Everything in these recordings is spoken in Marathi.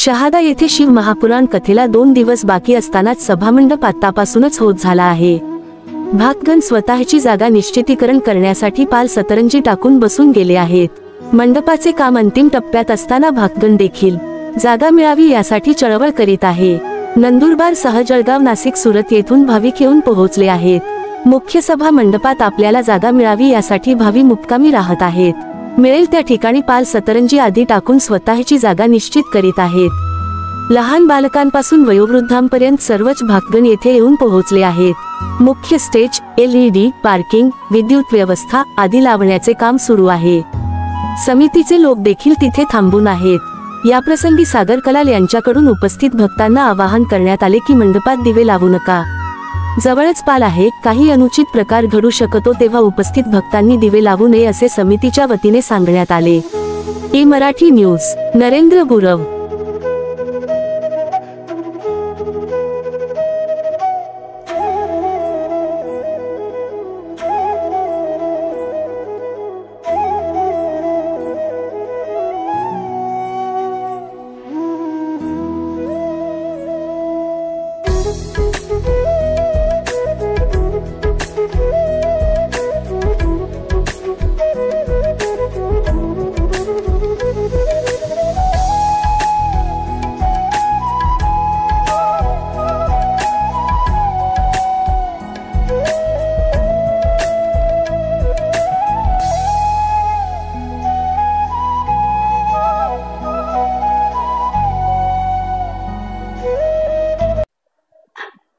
शहादा येथे शिव महापुराण कथेला 2 दिवस बाकी असतानाच सभामंडप आतापासूनच होत झाला आहे। भक्तगण स्वतःची जागा निश्चितीकरण करण्यासाठी पाल सतरंजी टाकून बसून गेले आहेत। मंडपाचे काम अंतिम टप्प्यात असताना भक्तगण देखील जागा मिळावी यासाठी चळवळ करीत आहे। नंदुरबार सह जळगाव, नाशिक, सुरत येथून भाविक येऊन पोहोचले आहेत। मुख्य सभा मंडपात आपल्याला जागा मिळावी यासाठी भाविक मुक्कामी राहत आहेत। मिळेल त्या ठिकाणी पाल सतरंजी आदी टाकून स्वतःची जागा निश्चित करीत आहेत। लहान बालकांपासून वयोवृद्धांपर्यंत सर्वच भक्तगण येथे येऊन पोहोचले आहेत। मुख्य स्टेज, LED, पार्किंग, विद्युत व्यवस्था आदी लावण्याचे काम सुरू आहे। समितीचे लोक देखील तिथे थांबून आहेत। याप्रसंगी सागर कलाल यांच्याकडून उपस्थित भक्तांना आवाहन करण्यात आले की मंडपात दिवे लावू नका, जवळच पाल आहे, काही अनुचित प्रकार घडू शकतो तेव्हा उपस्थित भक्तांनी दिवे लावू नये असे समितीच्या वतीने सांगण्यात आले। मराठी न्यूज, नरेंद्र गुरव।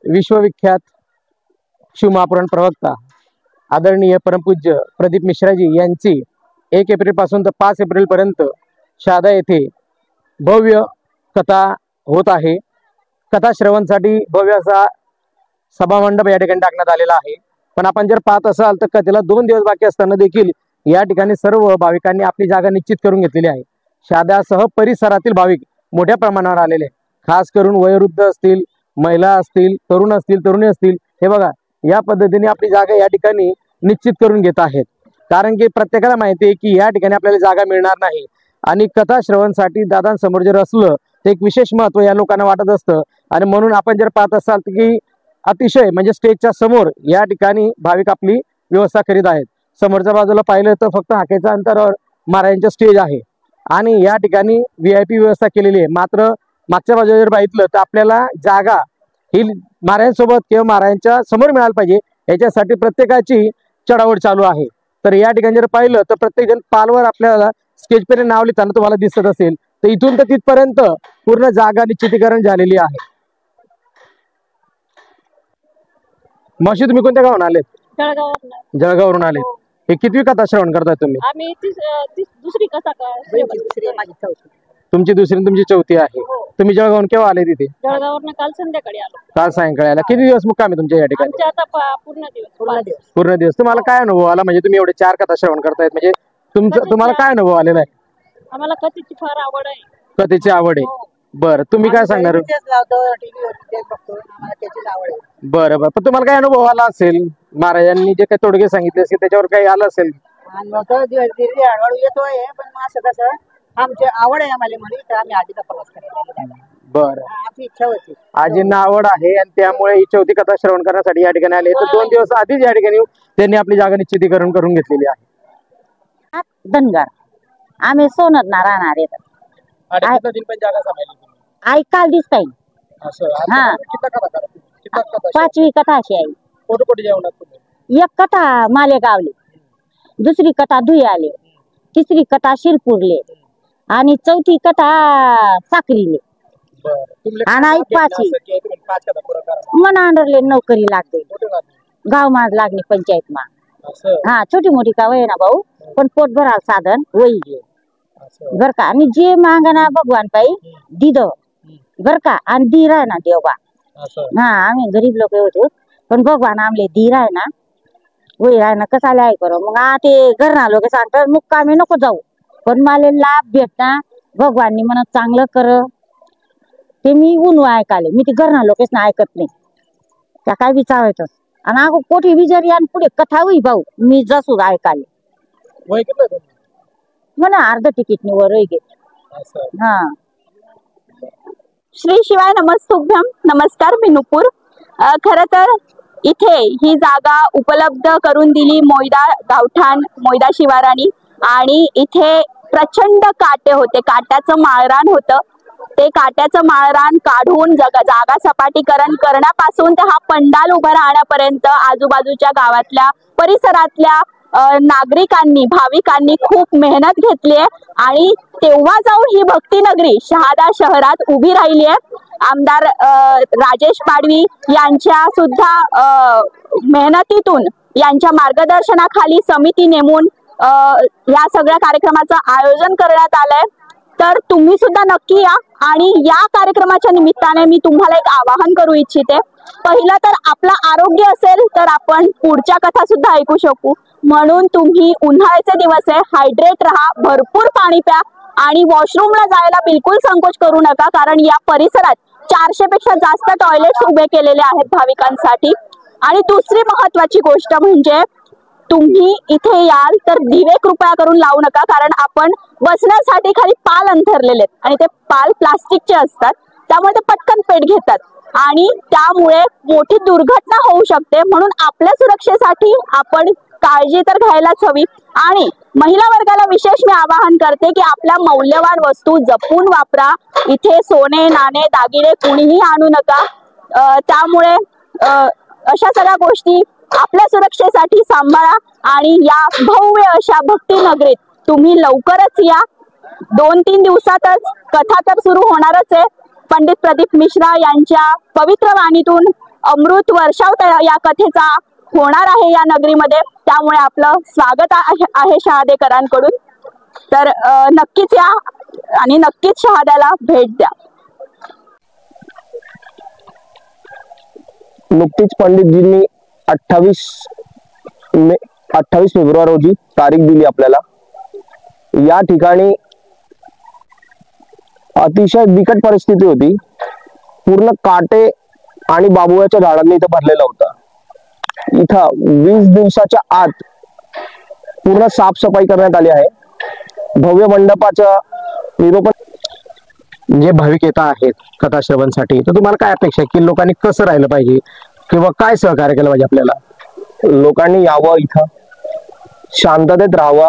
विश्वविख्यात शिवमहापुराण प्रवक्ता आदरणीय परमपूज्य प्रदीप मिश्राजी यांची 1 एप्रिल पासून तर 5 एप्रिल पर्यंत शहादा येथे भव्य कथा होत आहे। कथा श्रवणसाठी भव्य असा सभामंडप या ठिकाणी टाकण्यात आलेला आहे। पण आपण जर पाहत असाल तर कथेला 2 दिवस बाकी असताना देखील या ठिकाणी सर्व भाविकांनी आपली जागा निश्चित करून घेतलेली आहे। शहादासह परिसरातील भाविक मोठ्या प्रमाणावर आलेले, खास करून वयोवृद्ध असतील, महिला असतील, तरुण असतील, तरुणी असतील, हे बघा या पद्धतीने आपली जागा या ठिकाणी निश्चित करून घेत आहेत। कारण की प्रत्येकाला माहिती आहे की या ठिकाणी आपल्याला जागा मिळणार नाही आणि कथा श्रवणसाठी दादांसमोर जर असलं तर एक विशेष महत्त्व या लोकांना वाटत असतं। आणि म्हणून आपण जर पाहत असाल की अतिशय म्हणजे स्टेजच्या समोर या ठिकाणी भाविक आपली व्यवस्था करीत आहेत। समोरच्या बाजूला पाहिलं तर फक्त हाकेच्या अंतरावर महाराजांचं स्टेज आहे आणि या ठिकाणी VIP व्यवस्था केलेली आहे। मात्र मागच्या बाजूला जर बघितलं तर आपल्याला जागा ही महाराजांसोबत किंवा महाराजांच्या समोर मिळायला पाहिजे, याच्यासाठी प्रत्येकाची चढावड चालू आहे। तर या ठिकाणी जर पाहिलं तर प्रत्येक जण पालवर आपल्याला स्टेजपर्यंत नाव लिहिताना तुम्हाला दिसत असेल, तर इथून तर तिथपर्यंत पूर्ण जागा निश्चितीकरण झालेली आहे। मावशी, तुम्ही कोणत्या गावून आलेत? जळगाववरून आले। हे कितवी कथा श्रवण करताय तुम्ही? आम्ही दुसरी कथा तुमची दुसरी, तुमची चौथी आहे। तुम्ही जळगावून केव्हा आले तिथे? जळगाववरून काल संध्याकाळी आलो। काल सायंकाळी आला। किती दिवस मुक्काम आहे तुमच्या या ठिकाणी? आता पूर्ण दिवस। तुम्हाला काय अनुभव आला? म्हणजे तुम्ही एवढे 4 कथा श्रवण करतायत, म्हणजे तुम्हाला काय अनुभव आलेला आहे? आम्हाला कथेची फार आवड आहे। कथेची आवड आहे, बरं तुम्ही काय सांगणार? बरं बरं, पण तुम्हाला काय अनुभव आला असेल? महाराजांनी जे काही तोडगे सांगितले असेल त्याच्यावर काही आलं असेल? आमची आवड आहे आम्हाला, म्हणून आम्ही आजीचा प्रवास करायला। बरं, आमची इच्छा होती, आजींना आवड आहे आणि त्यामुळे ही चौथी कथा श्रवण करण्यासाठी या ठिकाणी आले। तर 2 दिवस आधीच या ठिकाणी त्यांनी आपली जागा निश्चितीकरण करून घेतलेली आहे। धनगर आम्ही सोनत राहणार आई काल दिसताय। हा, 5वी कथा अशी आहे। एक कथा मालेगावले, दुसरी कथा धुयाले, तिसरी कथा शिरपूरले आणि चौथी कथा साक्रीले आणि 5वी मनांडरले नोकरी लागते, गाव माझ लागणे पंचायत मा। हा, छोटी मोठी का वय ना भाऊ, पण पोट भराल साधन वही घे बर का। आणि जे मागना भगवान पायी दिद बर का, आणि धीर आहे ना देवा। हा, आम्ही गरीब लोक होतो पण भगवान आमले धीर आहे ना, वही आहे ना, कसा लाय करो। मग ते घरना लोक सांगतात मुक्कामी नको जाऊ, पण मला लाभ भेटना भगवाननी म्हणत चांगलं कर, ते मी उन ऐकाले। मी ते घरना लोकच ना ऐकत नाही, त्या काय विचारायचं। आणि अगो कोठी विजरी आणि पुढे कथा होई भाऊ, मी जसू ऐकाले। म्हणा अर्ध तिकीट निवर हा। श्री शिवाय नमस्तुभ्यम. नमस्कार मी नुपूर. खरं तर इथे ही जागा उपलब्ध करून दिली मोयदा गावठाण मोयदा शिवारानी आणि इथे प्रचंड काटे होते, काट्याचं माळरान होतं. ते काट्याचं माळरान काढून जागा सपाटीकरण करण्यापासून ते हा पंडाल उभा राहण्यापर्यंत आजूबाजूच्या गावातल्या परिसरातल्या नागरिकांनी भाविकांनी खूप मेहनत घेतली आहे आणि तेव्हा जाऊन ही भक्ती नगरी शहादा शहरात उभी राहिली आहे. आमदार राजेश पाडवी यांच्या सुद्धा मेहनतीतून यांच्या मार्गदर्शनाखाली समिती नेमून या सगळ्या कार्यक्रमाचं आयोजन करण्यात आलंय. तर तुम्ही सुद्धा नक्की या आणि या कार्यक्रमाच्या निमित्ताने मी तुम्हाला एक आवाहन करू इच्छिते. पहिलं तर आपलं आरोग्य असेल तर आपण पुढच्या कथा सुद्धा ऐकू शकू, म्हणून तुम्ही उन्हाळ्याचे दिवस आहे, हायड्रेट राहा, भरपूर पाणी प्या आणि वॉशरूमला जायला बिलकुल संकोच करू नका, कारण या परिसरात 400 पेक्षा जास्त टॉयलेट्स उभे केलेले आहेत भाविकांसाठी. आणि दुसरी महत्वाची गोष्ट म्हणजे तुम्ही इथे याल तर दिवे कृपया करून लावू नका, कारण आपण बसण्यासाठी खाली पाल अंथरलेले आहेत आणि ते पाल प्लास्टिकचे असतात, त्यामुळे ते पटकन पेट घेतात आणि त्यामुळे मोठी दुर्घटना होऊ शकते. म्हणून आपल्या सुरक्षेसाठी आपण काळजी तर घ्यायलाच हवी. आणि महिला वर्गाला विशेष मी आवाहन करते की आपल्या मौल्यवान वस्तू जपून वापरा. इथे सोने नाणे दागिने कुणीही आणू नका. त्यामुळे अशा सगळ्या गोष्टी आपल्या सुरक्षेसाठी सांभाळा आणि या भव्य अशा भक्ती नगरीत तुम्ही लवकरच या. 2-3 दिवसातच कथा तर सुरू होणारच आहे. पंडित प्रदीप मिश्रा यांच्या पवित्र वाणीतून अमृत वर्षाव या कथेचा होणार आहे या नगरीमध्ये, त्यामुळे आपलं स्वागत आहे शहादेकरांकडून. तर नक्कीच या आणि नक्कीच शहाद्याला भेट द्या. नुकतीच पंडितजींनी 28 फेब्रुवारी रोजी तारीख दिली आपल्याला. या ठिकाणी अतिशय बिकट परिस्थिती होती. पूर्ण काटे आणि बाबुळ्याच्या झाडांनी इथं भरलेला होता. इथं 20 दिवसाच्या आत पूर्ण साफसफाई करण्यात आली आहे. भव्य मंडपाचं निरोपण जे भाविक येत आहेत कथा श्रवणसाठी, तर तुम्हाला काय अपेक्षा आहे की लोकांनी कसं राहिलं पाहिजे किंवा काय सहकार्य केलं पाहिजे आपल्याला? लोकांनी यावं, इथं शांततेत राहावं,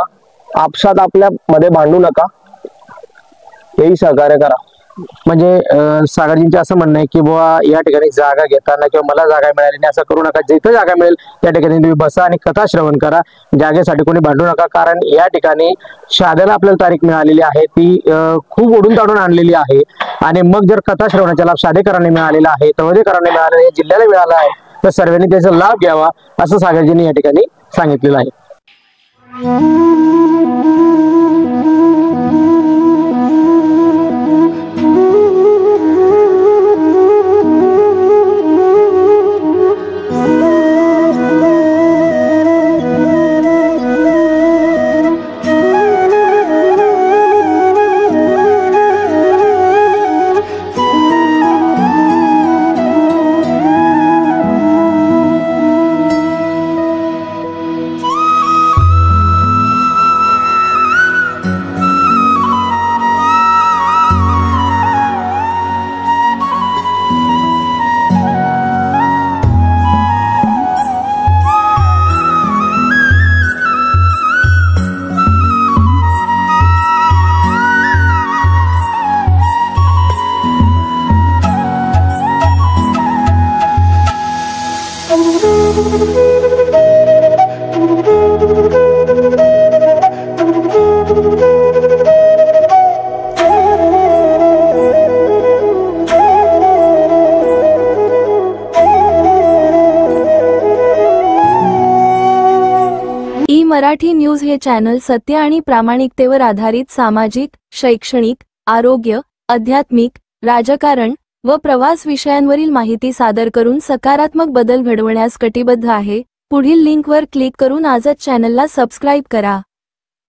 आपसात आपल्या मध्ये भांडू नका, हेही सहकार्य करा. म्हणजे सागरजींचे असं म्हणणं आहे की बुवा या ठिकाणी जागा घेताना किंवा मला जागा मिळाली नाही असं करू नका. जिथं जागा मिळेल त्या ठिकाणी तुम्ही बसा आणि कथा श्रवण करा. जागेसाठी कोणी भांडू नका, कारण या ठिकाणी शहाद्याला आपल्याला तारीख मिळालेली आहे, ती खूप ओढून ताडून आणलेली आहे. आणि मग जर कथा श्रवणाचा लाभ शहादेकरांनी मिळालेला आहे, तळवदेकरांनी मिळालेला आहे, जिल्ह्याला मिळाला आहे, तर सर्वांनी त्याचा लाभ घ्यावा असं सागरजींनी या ठिकाणी सांगितलेलं आहे. मराठी न्यूज हे चॅनल सत्य आणि प्रामाणिकतेवर आधारित सामाजिक, शैक्षणिक, आरोग्य, आध्यात्मिक, राजकारण व प्रवास विषयांवरील माहिती सादर करून सकारात्मक बदल घडवण्यास कटिबद्ध आहे. पुढील लिंकवर क्लिक करून आजच चॅनलला सबस्क्राईब करा.